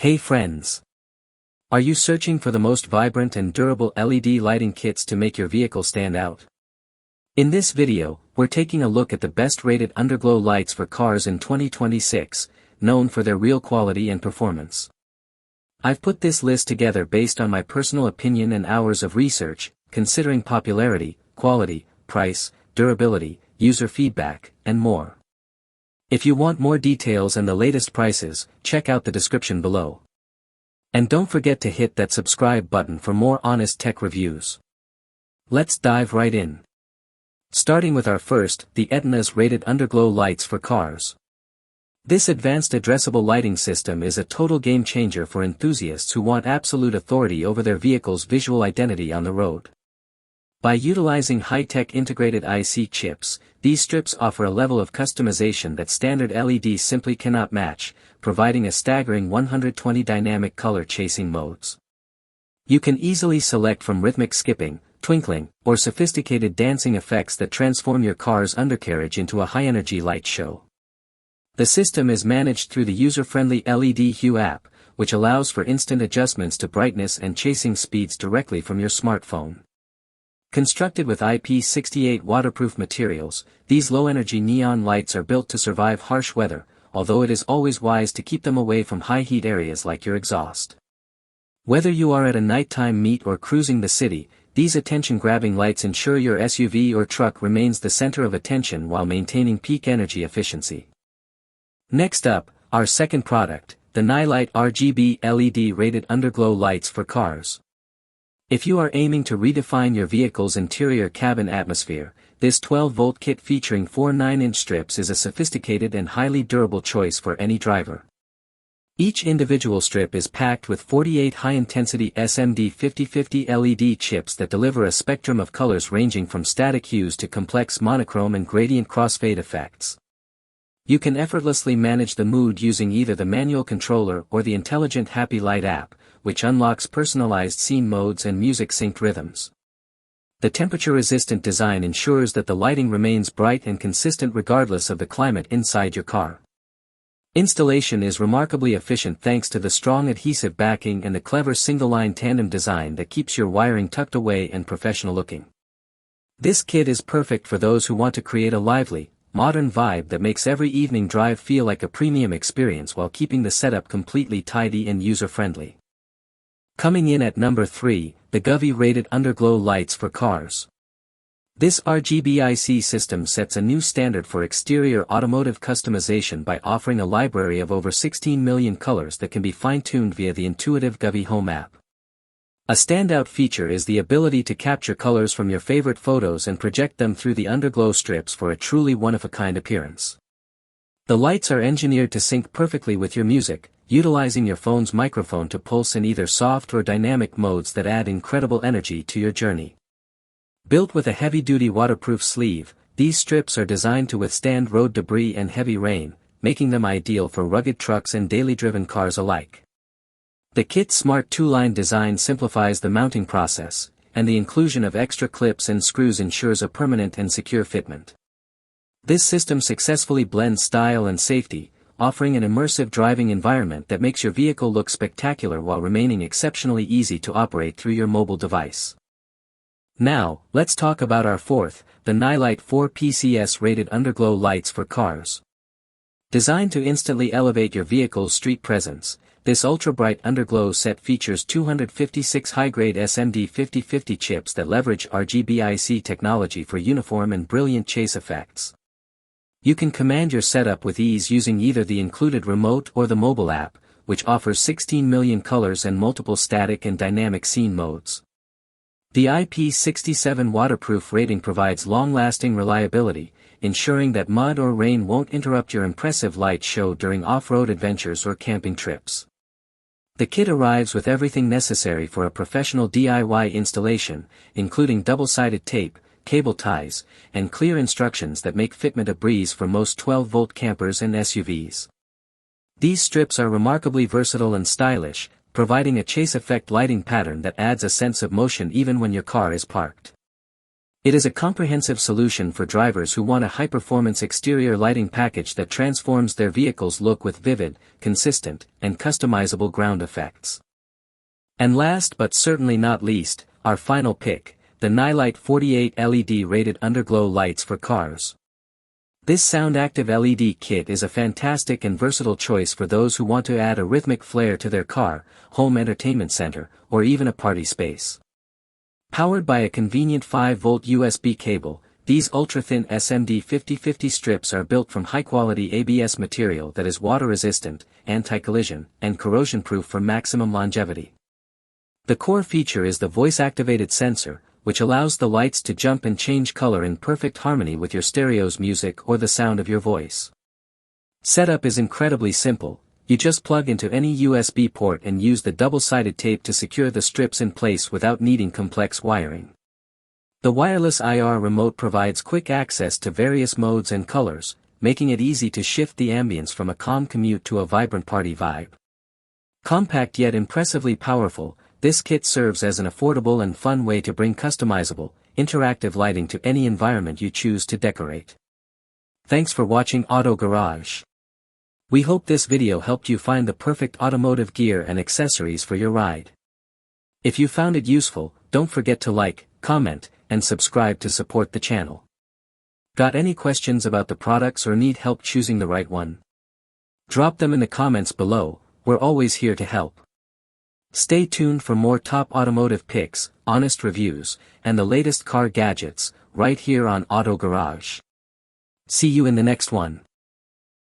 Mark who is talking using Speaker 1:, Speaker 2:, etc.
Speaker 1: Hey friends! Are you searching for the most vibrant and durable LED lighting kits to make your vehicle stand out? In this video, we're taking a look at the best rated underglow lights for cars in 2026, known for their real quality and performance. I've put this list together based on my personal opinion and hours of research, considering popularity, quality, price, durability, user feedback, and more. If you want more details and the latest prices, check out the description below. And don't forget to hit that subscribe button for more honest tech reviews. Let's dive right in. Starting with our first, the Etna's rated underglow lights for cars. This advanced addressable lighting system is a total game changer for enthusiasts who want absolute authority over their vehicle's visual identity on the road. By utilizing high-tech integrated IC chips, these strips offer a level of customization that standard LEDs simply cannot match, providing a staggering 120 dynamic color chasing modes. You can easily select from rhythmic skipping, twinkling, or sophisticated dancing effects that transform your car's undercarriage into a high-energy light show. The system is managed through the user-friendly LED Hue app, which allows for instant adjustments to brightness and chasing speeds directly from your smartphone. Constructed with IP68 waterproof materials, these low-energy neon lights are built to survive harsh weather, although it is always wise to keep them away from high-heat areas like your exhaust. Whether you are at a nighttime meet or cruising the city, these attention-grabbing lights ensure your SUV or truck remains the center of attention while maintaining peak energy efficiency. Next up, our second product, the Nightlight RGB LED rated underglow lights for cars. If you are aiming to redefine your vehicle's interior cabin atmosphere, this 12-volt kit featuring 4 9-inch strips is a sophisticated and highly durable choice for any driver. Each individual strip is packed with 48 high-intensity SMD 5050 LED chips that deliver a spectrum of colors ranging from static hues to complex monochrome and gradient crossfade effects. You can effortlessly manage the mood using either the manual controller or the intelligent Happy Light app, which unlocks personalized scene modes and music-synced rhythms. The temperature-resistant design ensures that the lighting remains bright and consistent regardless of the climate inside your car. Installation is remarkably efficient thanks to the strong adhesive backing and the clever single-line tandem design that keeps your wiring tucked away and professional-looking. This kit is perfect for those who want to create a lively, modern vibe that makes every evening drive feel like a premium experience while keeping the setup completely tidy and user-friendly. Coming in at number 3, the Govee rated underglow lights for cars. This RGBIC system sets a new standard for exterior automotive customization by offering a library of over 16 million colors that can be fine-tuned via the intuitive Govee Home app. A standout feature is the ability to capture colors from your favorite photos and project them through the underglow strips for a truly one-of-a-kind appearance. The lights are engineered to sync perfectly with your music, utilizing your phone's microphone to pulse in either soft or dynamic modes that add incredible energy to your journey. Built with a heavy-duty waterproof sleeve, these strips are designed to withstand road debris and heavy rain, making them ideal for rugged trucks and daily-driven cars alike. The kit's smart two-line design simplifies the mounting process, and the inclusion of extra clips and screws ensures a permanent and secure fitment. This system successfully blends style and safety, offering an immersive driving environment that makes your vehicle look spectacular while remaining exceptionally easy to operate through your mobile device. Now, let's talk about our fourth, the Nightlight 4 PCS rated underglow lights for cars. Designed to instantly elevate your vehicle's street presence, this ultra-bright underglow set features 256 high-grade SMD 5050 chips that leverage RGBIC technology for uniform and brilliant chase effects. You can command your setup with ease using either the included remote or the mobile app, which offers 16 million colors and multiple static and dynamic scene modes. The IP67 waterproof rating provides long-lasting reliability, ensuring that mud or rain won't interrupt your impressive light show during off-road adventures or camping trips. The kit arrives with everything necessary for a professional DIY installation, including double-sided tape, cable ties, and clear instructions that make fitment a breeze for most 12-volt campers and SUVs. These strips are remarkably versatile and stylish, providing a chase effect lighting pattern that adds a sense of motion even when your car is parked. It is a comprehensive solution for drivers who want a high-performance exterior lighting package that transforms their vehicle's look with vivid, consistent, and customizable ground effects. And last but certainly not least, our final pick, the Nightlight 48 LED rated Underglow lights for cars. This sound-active LED kit is a fantastic and versatile choice for those who want to add a rhythmic flair to their car, home entertainment center, or even a party space. Powered by a convenient 5-volt USB cable, these ultra-thin SMD 50/50 strips are built from high-quality ABS material that is water-resistant, anti-collision, and corrosion-proof for maximum longevity. The core feature is the voice-activated sensor, which allows the lights to jump and change color in perfect harmony with your stereo's music or the sound of your voice. Setup is incredibly simple. You just plug into any USB port and use the double-sided tape to secure the strips in place without needing complex wiring. The wireless IR remote provides quick access to various modes and colors, making it easy to shift the ambience from a calm commute to a vibrant party vibe. Compact yet impressively powerful, this kit serves as an affordable and fun way to bring customizable, interactive lighting to any environment you choose to decorate. Thanks for watching Auto Garage. We hope this video helped you find the perfect automotive gear and accessories for your ride. If you found it useful, don't forget to like, comment, and subscribe to support the channel. Got any questions about the products or need help choosing the right one? Drop them in the comments below, we're always here to help. Stay tuned for more top automotive picks, honest reviews, and the latest car gadgets, right here on Auto Garage. See you in the next one.